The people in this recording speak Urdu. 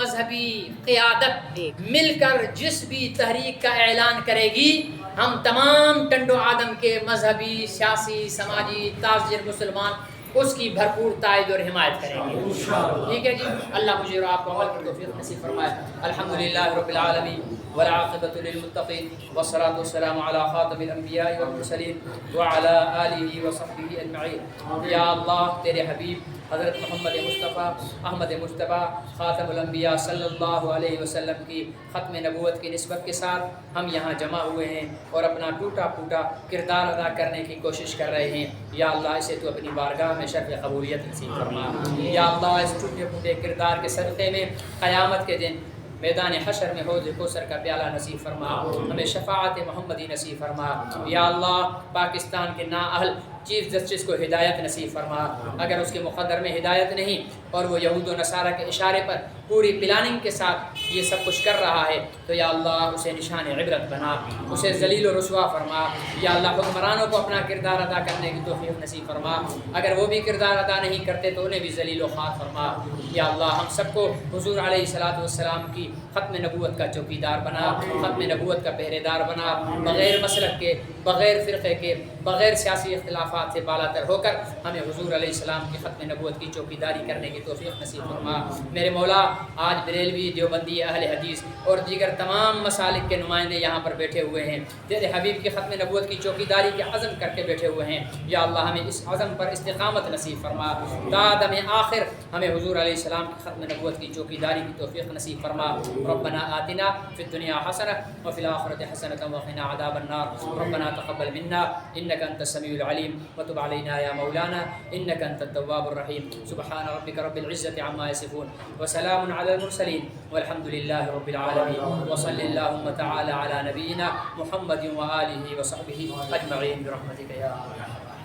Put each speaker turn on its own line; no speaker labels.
مذہبی قیادت مل کر جس بھی تحریک کا اعلان کرے گی، ہم تمام ٹنڈو آدم کے مذہبی، سیاسی، سماجی تاجر مسلمان اس کی بھرپور تائید اور حمایت کریں گے. ٹھیک ہے جی. اللہ مجھے اور آپ کو عمل کی توفیق نصیب فرمائے. الحمدللہ رب العالمین والعاقبۃ للمتقین والصلاة والسلام علی خاتم الانبیاء والمرسلین وعلی آلہ وصحبہ اجمعین. یا اللہ تیرے حبیب حضرت محمد مصطفیٰ احمد مجتبیٰ خاتم الانبیاء صلی اللہ علیہ وسلم کی ختم نبوت کی نسبت کے ساتھ ہم یہاں جمع ہوئے ہیں اور اپنا ٹوٹا پھوٹا کردار ادا کرنے کی کوشش کر رہے ہیں. یا اللہ اسے تو اپنی بارگاہ میں شرف قبولیت نصیب فرما. یا اللہ اس ٹوٹے پھوٹے کردار کے صدقے میں قیامت کے دن میدان حشر میں حوض کوثر کا پیالہ نصیب فرما. ہمیں شفاعت محمدی نصیب فرما. یا اللہ پاکستان کے نااہل چیف جسٹس کو ہدایت نصیب فرما. اگر اس کے مقدر میں ہدایت نہیں اور وہ یہود و نصارہ کے اشارے پر پوری پلاننگ کے ساتھ یہ سب کچھ کر رہا ہے تو یا اللہ اسے نشان عبرت بنا، اسے ذلیل و رسوا فرما. یا اللہ حکمرانوں کو اپنا کردار ادا کرنے کی توفیق نصیب فرما. اگر وہ بھی کردار ادا نہیں کرتے تو انہیں بھی ذلیل و خوار فرما. یا اللہ ہم سب کو حضور علیہ الصلوۃ والسلام کی ختم نبوت کا چوکیدار بنا، ختم نبوت کا پہرے دار بنا. بغیر مسلک کے، بغیر فرقے کے، بغیر سیاسی اختلافات سے بالا تر ہو کر ہمیں حضور علیہ السلام کی ختم نبوت کی چوکیداری کرنے کی توفیق نصیب فرما. میرے مولا آج بریلوی، دیوبندی، اہل حدیث اور دیگر تمام مسالک کے نمائندے یہاں پر بیٹھے ہوئے ہیں، تیرے حبیب کی ختم نبوت کی چوکیداری کے عزم کر کے بیٹھے ہوئے ہیں. یا اللہ ہمیں اس عزم پر استقامت نصیب فرما. تا دم آخر ہمیں حضور علیہ السلام کی ختم نبوت کی چوکیداری کی توفیق نصیب فرما. ربنا آتنا فی الدنیا حسنہ وفی الآخرۃ حسنۃ وقنا عذاب النار. ربنا تقبل منا انک انت السمیع العلیم وتب علینا یا مولانا انک انت التواب الرحیم. سبحان ربک رب العزۃ عما یصفون وسلام علی المرسلین والحمد للہ رب العالمین. وصلی اللہم تعالی علی نبینا محمد وآلہ وصحبہ اجمعین برحمتک یا ارحم